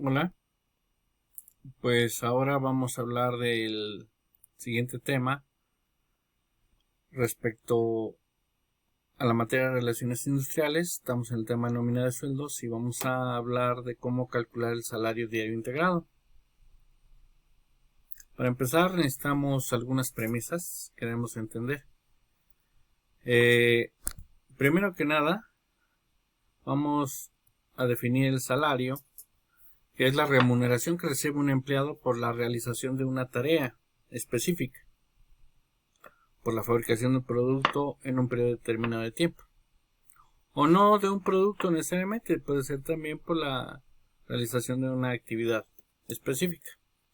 Hola, pues ahora vamos a hablar del siguiente tema respecto a la materia de relaciones industriales. Estamos en el tema de nómina de sueldos y vamos a hablar de cómo calcular el salario diario integrado. Para empezar necesitamos algunas premisas que debemos entender. Primero que nada, vamos a definir el salario, que es la remuneración que recibe un empleado por la realización de una tarea específica, por la fabricación de un producto en un periodo determinado de tiempo. O no de un producto necesariamente, puede ser también por la realización de una actividad específica.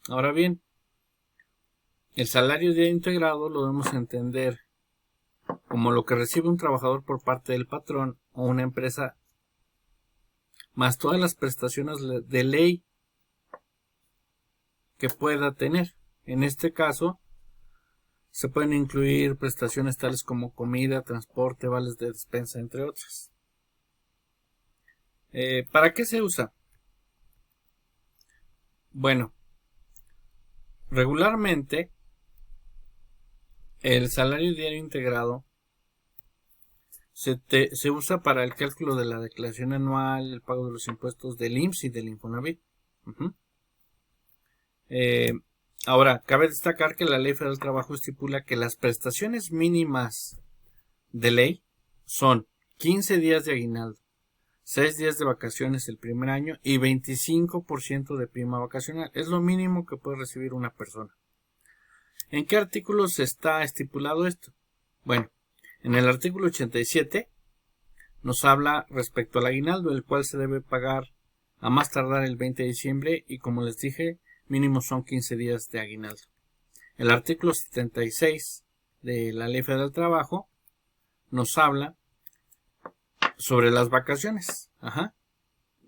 Ahora bien, el salario diario integrado lo debemos entender como lo que recibe un trabajador por parte del patrón o una empresa, más todas las prestaciones de ley que pueda tener. En este caso, se pueden incluir prestaciones tales como comida, transporte, vales de despensa, entre otras. ¿Para qué se usa? Bueno, regularmente el salario diario integrado se usa para el cálculo de la declaración anual, el pago de los impuestos del IMSS y del Infonavit. Ahora, cabe destacar que la Ley Federal del Trabajo estipula que las prestaciones mínimas de ley son 15 días de aguinaldo, 6 días de vacaciones el primer año y 25% de prima vacacional. Es lo mínimo que puede recibir una persona. ¿En qué artículos está estipulado esto? Bueno, en el artículo 87 nos habla respecto al aguinaldo, el cual se debe pagar a más tardar el 20 de diciembre y, como les dije, mínimo son 15 días de aguinaldo. El artículo 76 de la Ley Federal del Trabajo nos habla sobre las vacaciones.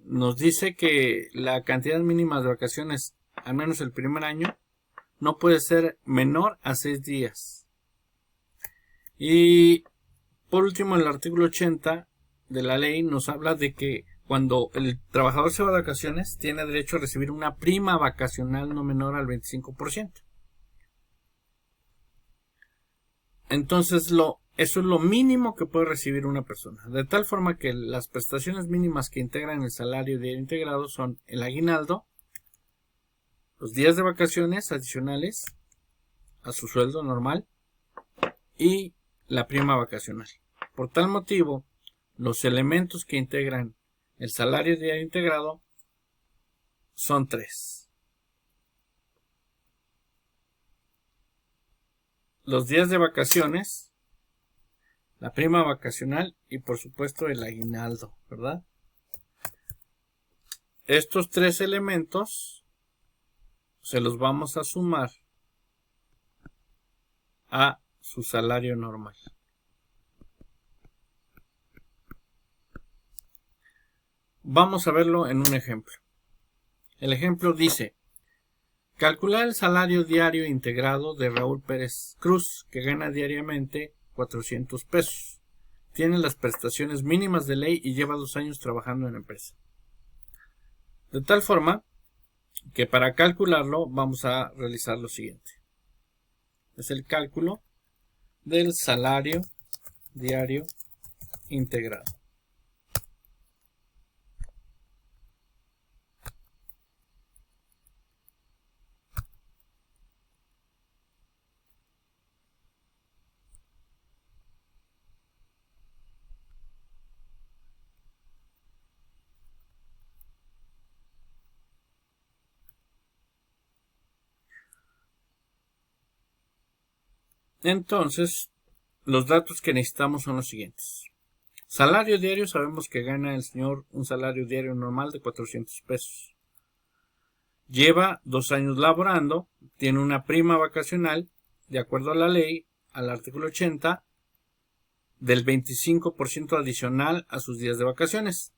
Nos dice que la cantidad mínima de vacaciones, al menos el primer año, no puede ser menor a 6 días. Y por último, el artículo 80 de la ley nos habla de que cuando el trabajador se va de vacaciones, tiene derecho a recibir una prima vacacional no menor al 25%. Entonces, eso es lo mínimo que puede recibir una persona. De tal forma que las prestaciones mínimas que integran el salario diario integrado son el aguinaldo, los días de vacaciones adicionales a su sueldo normal y la prima vacacional. Por tal motivo, los elementos que integran el salario diario integrado son 3. Los días de vacaciones, la prima vacacional y por supuesto el aguinaldo, ¿verdad? Estos 3 elementos se los vamos a sumar a su salario normal. Vamos a verlo en un ejemplo. El ejemplo dice: calcular el salario diario integrado de Raúl Pérez Cruz, que gana diariamente 400 pesos. Tiene las prestaciones mínimas de ley y lleva 2 años trabajando en la empresa. De tal forma que para calcularlo vamos a realizar lo siguiente. Es el cálculo del salario diario integrado. Entonces, los datos que necesitamos son los siguientes. Salario diario, sabemos que gana el señor un salario diario normal de 400 pesos. Lleva 2 años laborando, tiene una prima vacacional, de acuerdo a la ley, al artículo 80, del 25% adicional a sus días de vacaciones.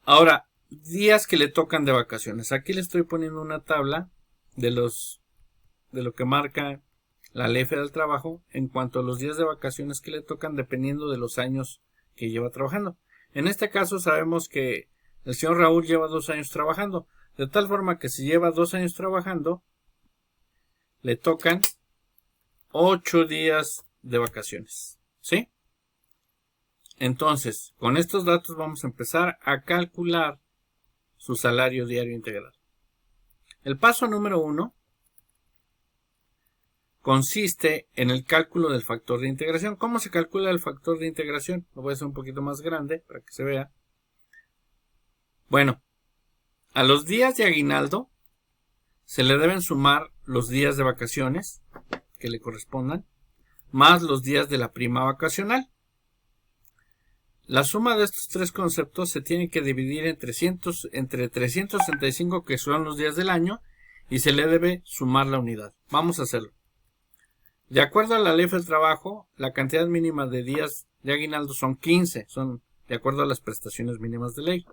Ahora, días que le tocan de vacaciones. Aquí le estoy poniendo una tabla de lo que marca la Ley Federal del Trabajo en cuanto a los días de vacaciones que le tocan dependiendo de los años que lleva trabajando. En este caso sabemos que El señor Raúl lleva 2 años trabajando. De tal forma que si lleva 2 años trabajando, le tocan 8 días de vacaciones. ¿Sí? Entonces, con estos datos vamos a empezar a calcular su salario diario integral. El paso número 1 consiste en el cálculo del factor de integración. ¿Cómo se calcula el factor de integración? Lo voy a hacer un poquito más grande para que se vea. Bueno, a los días de aguinaldo se le deben sumar los días de vacaciones que le correspondan, más los días de la prima vacacional. La suma de estos 3 conceptos se tiene que dividir entre 365, que son los días del año, y se le debe sumar la unidad. Vamos a hacerlo. De acuerdo a la ley del trabajo, la cantidad mínima de días de aguinaldo son 15, son de acuerdo a las prestaciones mínimas de ley.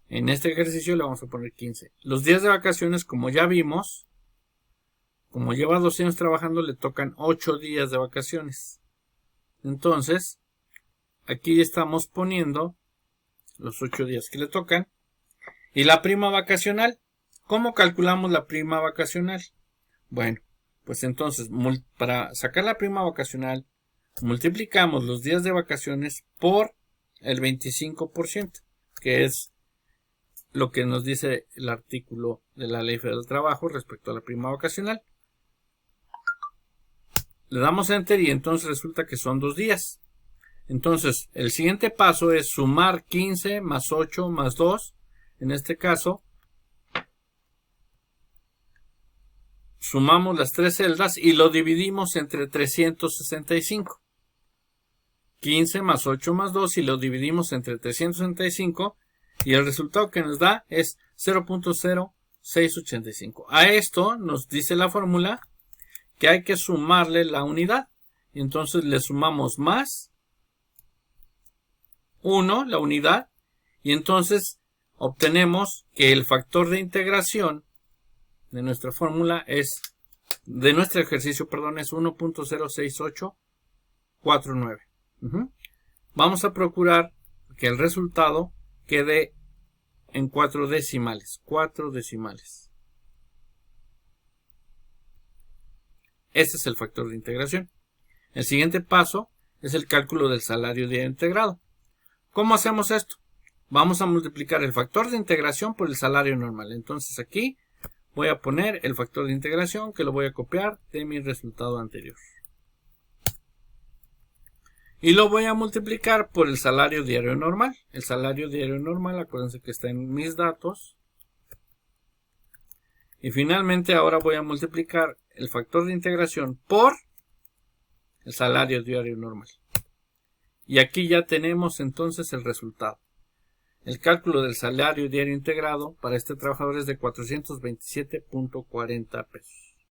En este ejercicio le vamos a poner 15. Los días de vacaciones, como ya vimos, como lleva 2 años trabajando, le tocan 8 días de vacaciones. Entonces, aquí estamos poniendo los 8 días que le tocan. Y la prima vacacional. ¿Cómo calculamos la prima vacacional? Bueno, pues entonces, para sacar la prima vacacional, multiplicamos los días de vacaciones por el 25%, que es lo que nos dice el artículo de la Ley Federal del Trabajo respecto a la prima vacacional. Le damos Enter y entonces resulta que son 2 días. Entonces, el siguiente paso es sumar 15 más 8 más 2. En este caso, sumamos las 3 celdas y lo dividimos entre 365. 15 más 8 más 2 y lo dividimos entre 365 y el resultado que nos da es 0.0685. A esto nos dice la fórmula que hay que sumarle la unidad. Entonces le sumamos más 1, la unidad, y entonces obtenemos que el factor de integración de nuestra fórmula es, de nuestro ejercicio, perdón, es 1.06849. Vamos a procurar que el resultado quede en 4 decimales. 4 decimales. Este es el factor de integración. El siguiente paso es el cálculo del salario diario integrado. ¿Cómo hacemos esto? Vamos a multiplicar el factor de integración por el salario normal. Entonces aquí voy a poner el factor de integración, que lo voy a copiar de mi resultado anterior. Y lo voy a multiplicar por el salario diario normal. El salario diario normal, acuérdense que está en mis datos. Y finalmente ahora voy a multiplicar el factor de integración por el salario diario normal. Y aquí ya tenemos entonces el resultado. El cálculo del salario diario integrado para este trabajador es de 427.40 pesos.